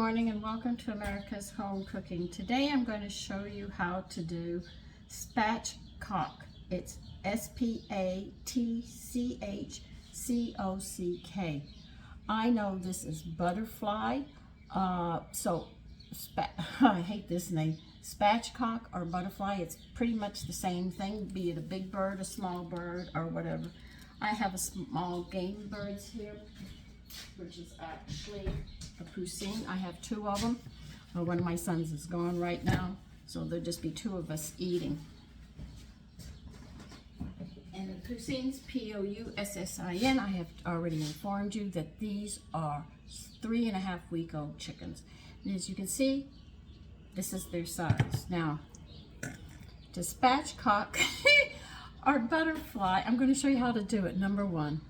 morning and welcome to America's Home Cooking. Today I'm going to show you how to do spatchcock. It's S-P-A-T-C-H-C-O-C-K. I know this is butterfly, I hate this name. Spatchcock or butterfly, it's pretty much the same thing, be it a big bird, a small bird, or whatever. I have a small game birds here, which is actually a Poussin. I have two of them. One of my sons is gone right now, so there'll just be two of us eating. And the Poussins, P-O-U-S-S-I-N, I have already informed you that these are 3.5-week-old chickens. And as you can see, this is their size. Now, to spatchcock or butterfly, I'm going to show you how to do it. Number one,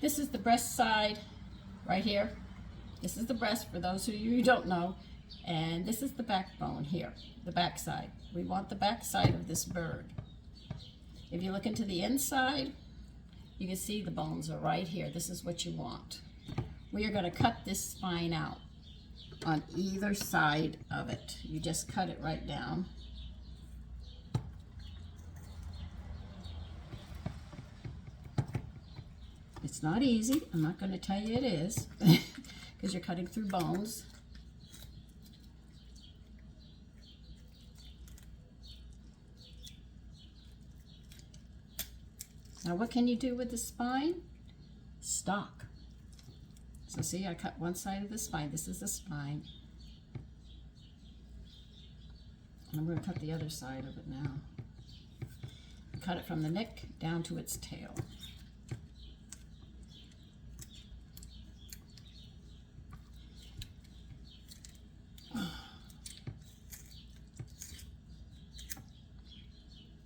this is the breast side right here. This is the breast for those of you who don't know. And this is the backbone here, the back side. We want the back side of this bird. If you look into the inside, you can see the bones are right here. This is what you want. We are going to cut this spine out on either side of it. You just cut it right down. It's not easy. I'm not going to tell you it is because you're cutting through bones. Now what can you do with the spine? Stock. So see, I cut one side of the spine. This is the spine. And I'm going to cut the other side of it now. Cut it from the neck down to its tail.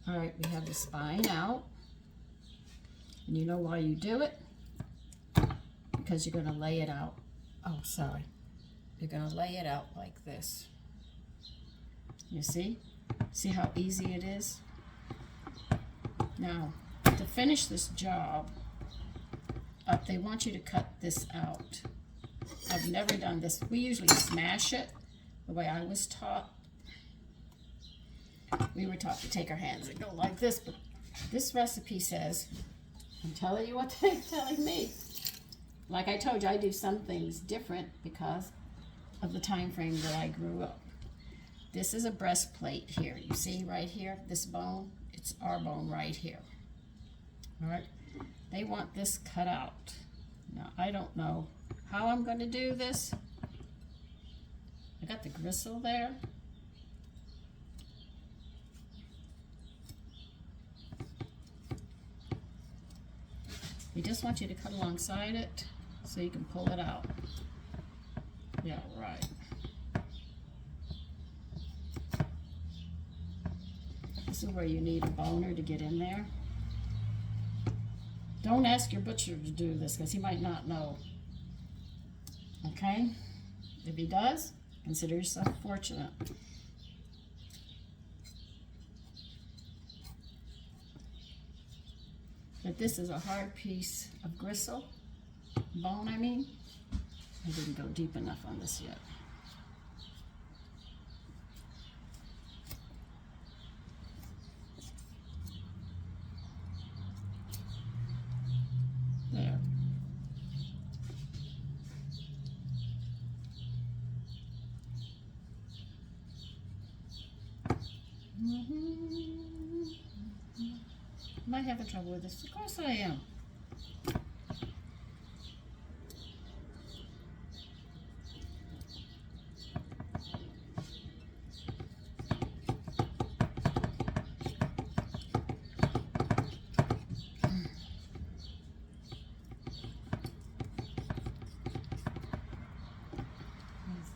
All right, we have the spine out. And you know why you do it? Because you're going to lay it out. Oh, sorry. You're going to lay it out like this. You see? See how easy it is? Now, to finish this job up, they want you to cut this out. I've never done this. We usually smash it the way I was taught. We were taught to take our hands and go like this, but this recipe says, I'm telling you what they're telling me. Like I told you, I do some things different because of the time frame that I grew up. This is a breastplate here. You see right here, this bone? It's our bone right here. All right? They want this cut out. Now, I don't know how I'm going to do this. I got the gristle there. They just want you to cut alongside it so you can pull it out. Yeah, right. This is where you need a boner to get in there. Don't ask your butcher to do this because he might not know. Okay? If he does, consider yourself fortunate. But this is a hard piece of gristle, bone I mean. I didn't go deep enough on this yet. There. Am I having trouble with this? Of course I am.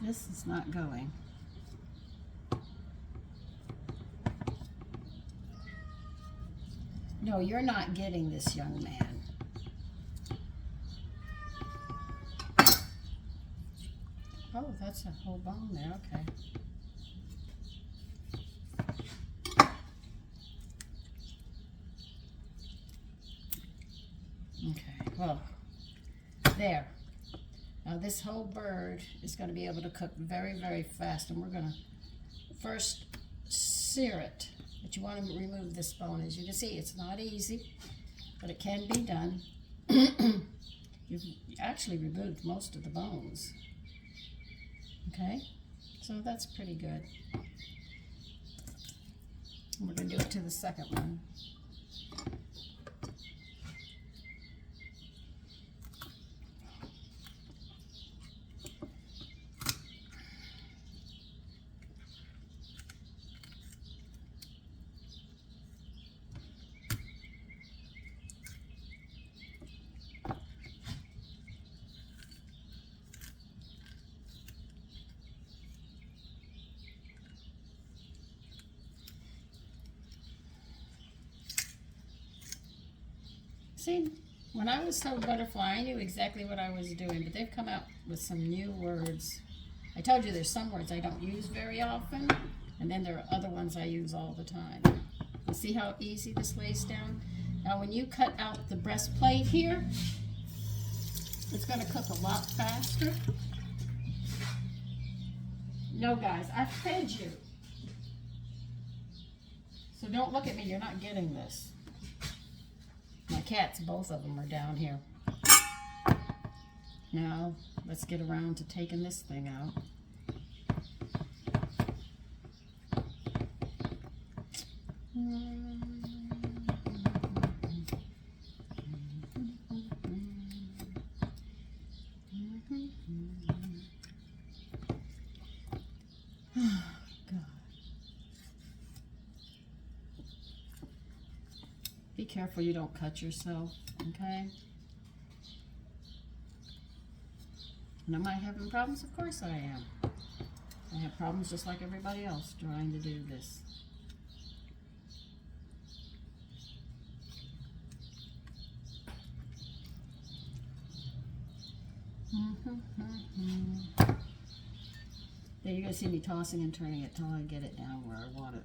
This is not going. No, you're not getting this, young man. Oh, that's a whole bone there, okay. Okay, well, there. Now this this whole bird is going to be able to cook very, very fast. And we're going to first sear it. But you want to remove this bone. As you can see, it's not easy, but it can be done. You've actually removed most of the bones. Okay, so that's pretty good. And we're going to do it to the second one. See, when I was so butterfly, I knew exactly what I was doing, but they've come out with some new words. I told you there's some words I don't use very often, and then there are other ones I use all the time. You see how easy this lays down? Now when you cut out the breastplate here, it's going to cook a lot faster. No guys, I fed you. So don't look at me, you're not getting this. My cats, both of them, are down here. Now, let's get around to taking this thing out. Be careful you don't cut yourself, okay? And am I having problems? Of course I am. I have problems just like everybody else trying to do this. Yeah, you're going to see me tossing and turning it till I get it down where I want it.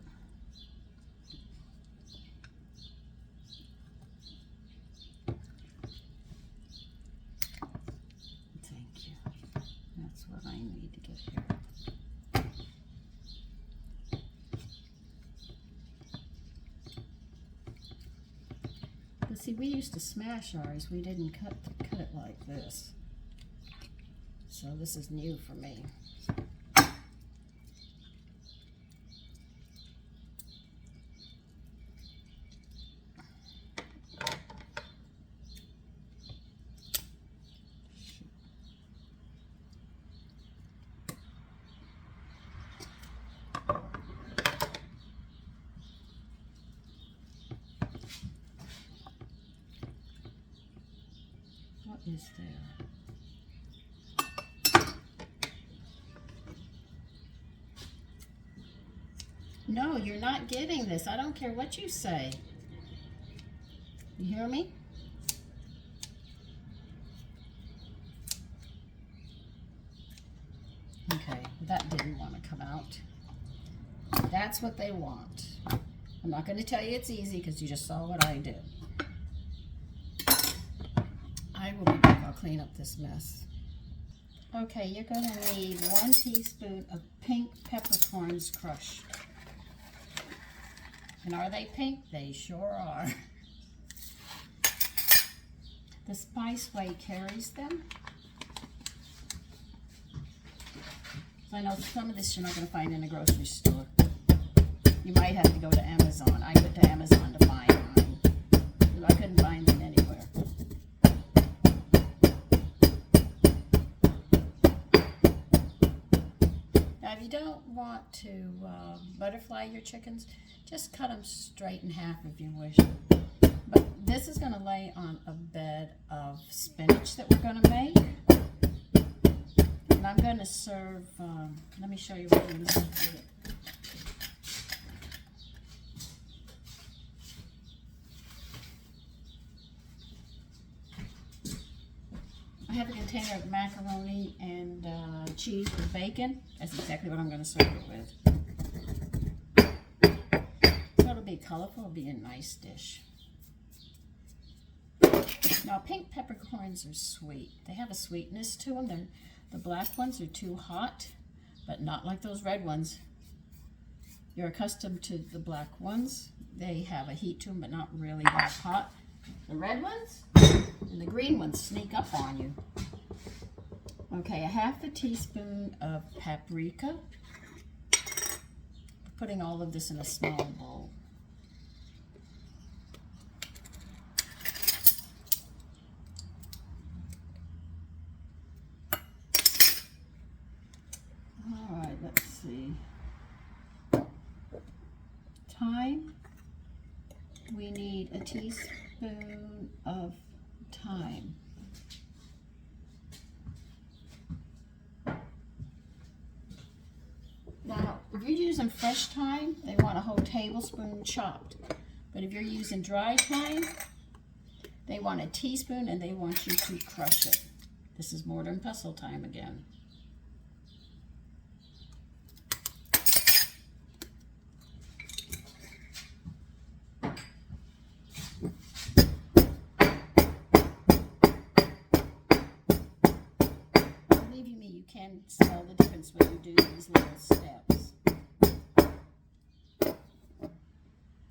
See, we used to smash ours. We didn't cut it like this. So this is new for me. What is there? No, you're not getting this. I don't care what you say. You hear me? Okay, that didn't want to come out. That's what they want. I'm not going to tell you it's easy because you just saw what I did. I will be back. I'll clean up this mess. Okay, you're going to need 1 teaspoon of pink peppercorns crushed. And are they pink? They sure are. The Spice Way carries them. So I know some of this you're not going to find in a grocery store. You might have to go to Amazon. I went to Amazon to find mine. I couldn't find them anywhere. Now, if you don't want to butterfly your chickens, just cut them straight in half if you wish. But this is going to lay on a bed of spinach that we're going to make. And I'm going to serve, let me show you what I'm going to do. I have a container of macaroni and cheese with bacon. That's exactly what I'm going to serve it with. So it'll be colorful, it'll be a nice dish. Now, pink peppercorns are sweet. They have a sweetness to them. The black ones are too hot, but not like those red ones. You're accustomed to the black ones. They have a heat to them, but not really that hot. The red ones and the green ones sneak up on you. Okay, a half a teaspoon of paprika. Putting all of this in a small bowl. All right, let's see. Thyme. We need a teaspoon of thyme. Now, if you're using fresh thyme, they want a whole tablespoon chopped. But if you're using dry thyme, they want a teaspoon and they want you to crush it. This is mortar and pestle time again. Believe me, you can smell the difference when you do these little steps.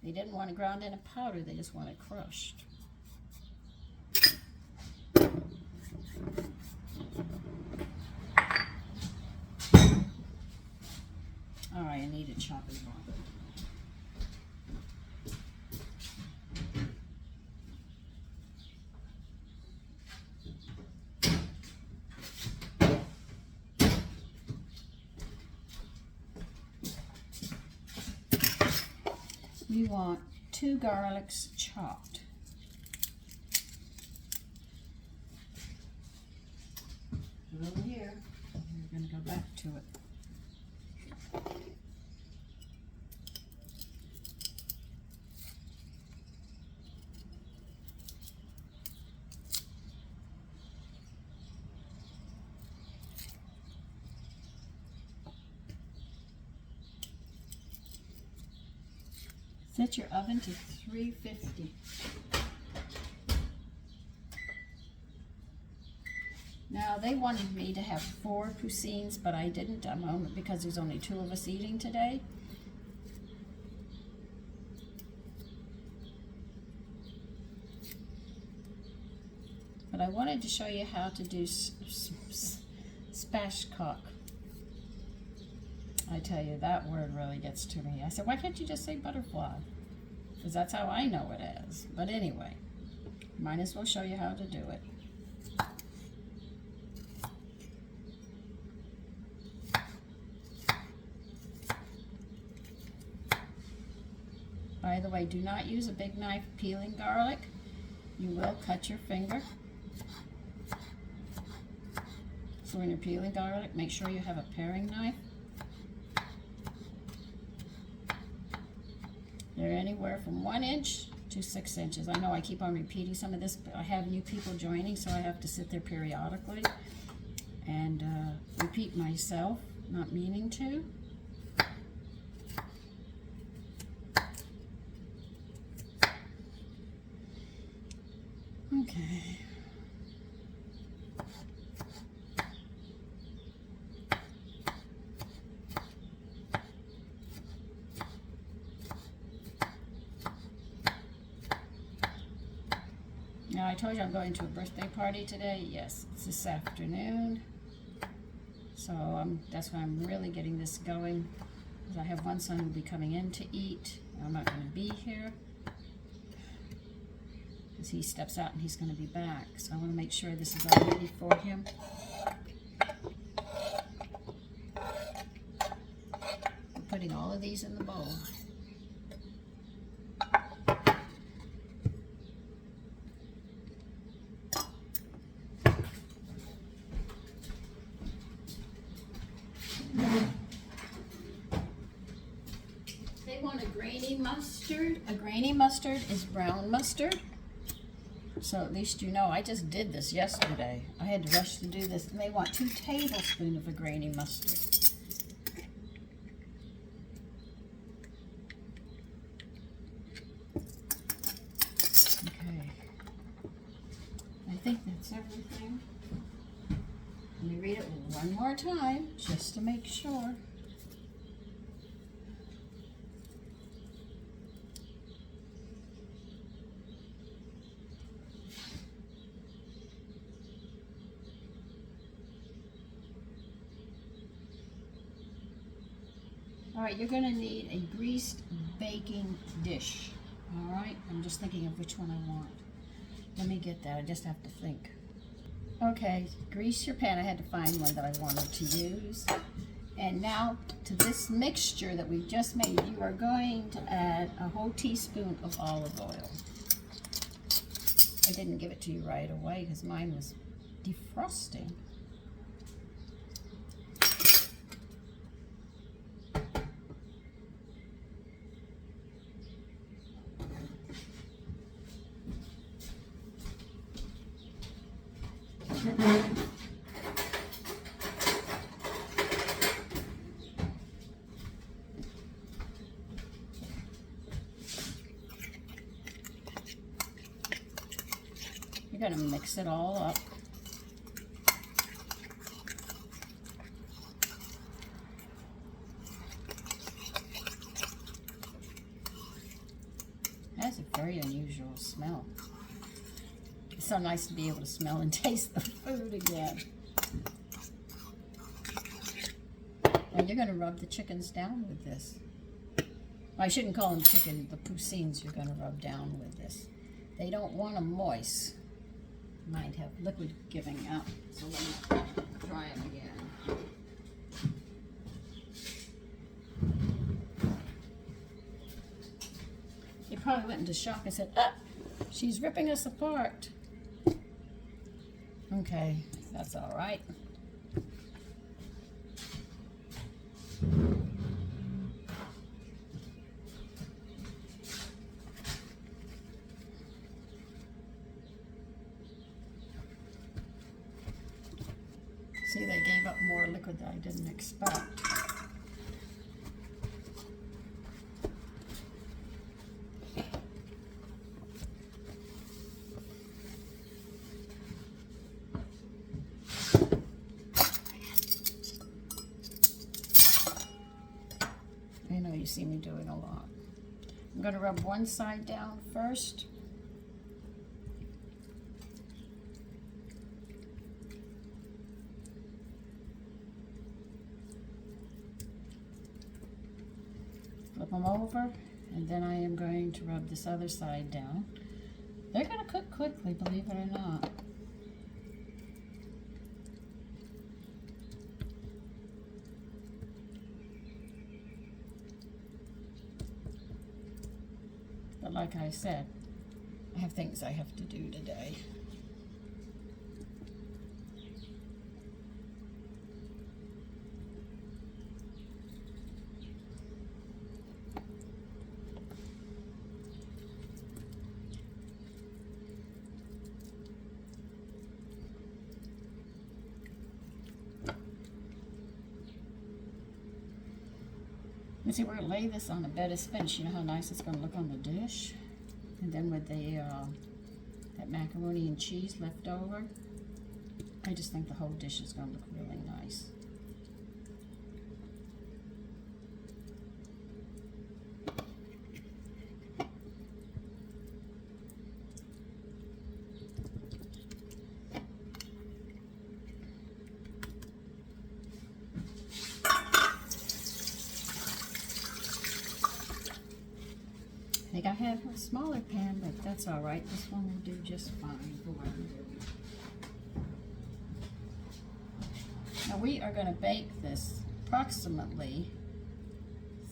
They didn't want it ground into powder, they just want it crushed. All right, I need a chopping board. We want 2 garlics chopped. Put it over here. We're going to go back to it. Set your oven to 350. Now, they wanted me to have 4 Poussins, but I didn't because there's only 2 of us eating today. But I wanted to show you how to do spatchcock. I tell you, that word really gets to me. I said, why can't you just say butterfly? Because that's how I know it is. But anyway, might as well show you how to do it. By the way, do not use a big knife peeling garlic. You will cut your finger. So when you're peeling garlic, make sure you have a paring knife. They're anywhere from 1 inch to 6 inches. I know I keep on repeating some of this, but I have new people joining, so I have to sit there periodically and repeat myself, not meaning to. Okay. Now, I told you I'm going to a birthday party today. Yes, it's this afternoon. So that's why I'm really getting this going. Because I have one son who will be coming in to eat. I'm not going to be here. Because he steps out and he's going to be back. So I want to make sure this is all ready for him. I'm putting all of these in the bowl. They want a grainy mustard. A grainy mustard is brown mustard. So at least you know, I just did this yesterday. I had to rush to do this. And they want 2 tablespoons of a grainy mustard. Okay. I think that's everything. Let me read it one more time just to make sure. All right, you're gonna need a greased baking dish. All right, I'm just thinking of which one I want. Let me get that, I just have to think. Okay, grease your pan. I had to find one that I wanted to use. And now to this mixture that we've just made, you are going to add a whole teaspoon of olive oil. I didn't give it to you right away because mine was defrosting. You're going to mix it all up. It has a very unusual smell. It's so nice to be able to smell and taste the food again. And you're going to rub the chickens down with this. I shouldn't call them chicken, the Poussins you're going to rub down with this. They don't want them moist. Might have liquid giving out. So let me try them again. They probably went into shock and said, ah, she's ripping us apart. Okay, that's all right. See, they gave up more liquid than I didn't expect. I know you see me doing a lot. I'm going to rub one side down first. Flip them over, and then I am going to rub this other side down. They're going to cook quickly, believe it or not. But like I said, I have things I have to do today. You see, we're going to lay this on a bed of spinach. You know how nice it's going to look on the dish? And then with the that macaroni and cheese left over, I just think the whole dish is going to look really nice. I think I have a smaller pan, but that's all right. This one will do just fine for what I'm doing. Now we are going to bake this approximately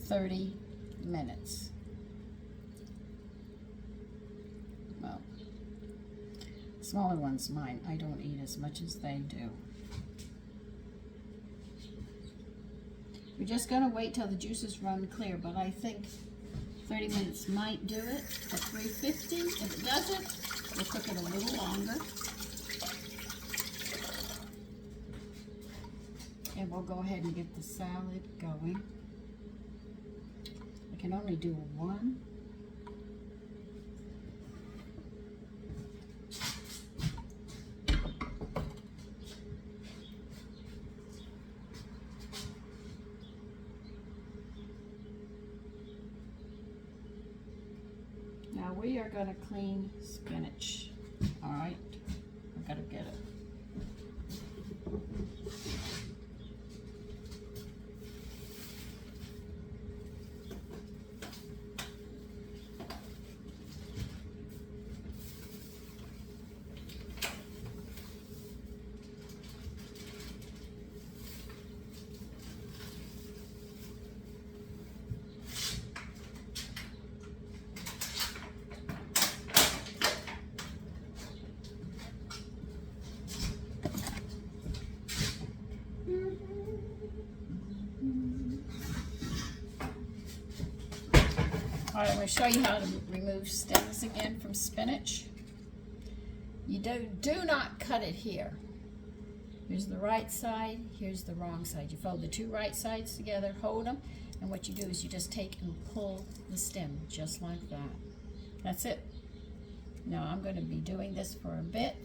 30 minutes. Well, smaller ones mine. I don't eat as much as they do. We're just going to wait till the juices run clear, but I think 30 minutes might do it at 350. If it doesn't, we'll cook it a little longer. And we'll go ahead and get the salad going. I can only do one. we are going to clean spinach. All right, I gotta get it. All right, I'm going to show you how to remove stems again from spinach. You do not cut it here. Here's the right side, here's the wrong side. You fold the two right sides together, hold them, and what you do is you just take and pull the stem just like that. That's it. Now I'm going to be doing this for a bit,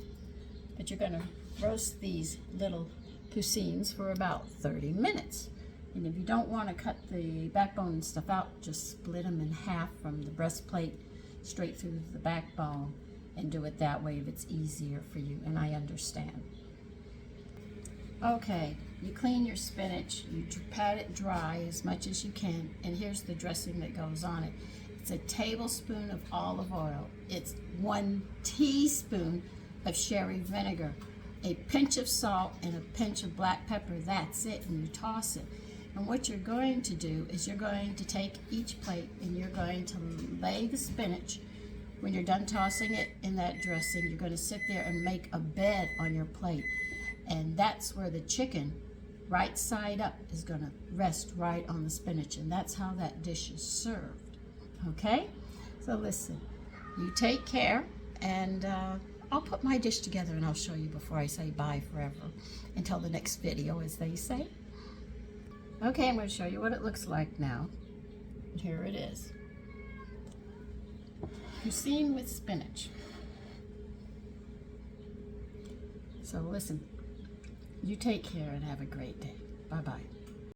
but you're going to roast these little Poussins for about 30 minutes. And if you don't want to cut the backbone and stuff out, just split them in half from the breastplate straight through the backbone and do it that way if it's easier for you, and I understand. Okay, you clean your spinach, you pat it dry as much as you can, and here's the dressing that goes on it. It's a tablespoon of olive oil. It's 1 teaspoon of sherry vinegar, a pinch of salt, and a pinch of black pepper. That's it, and you toss it. And what you're going to do is you're going to take each plate and you're going to lay the spinach. When you're done tossing it in that dressing, you're going to sit there and make a bed on your plate. And that's where the chicken, right side up, is going to rest right on the spinach. And that's how that dish is served. Okay? So listen, you take care, and I'll put my dish together and I'll show you before I say bye forever. Until the next video, as they say. Okay, I'm going to show you what it looks like now. Here it is. Poussin with spinach. So listen, you take care and have a great day. Bye-bye.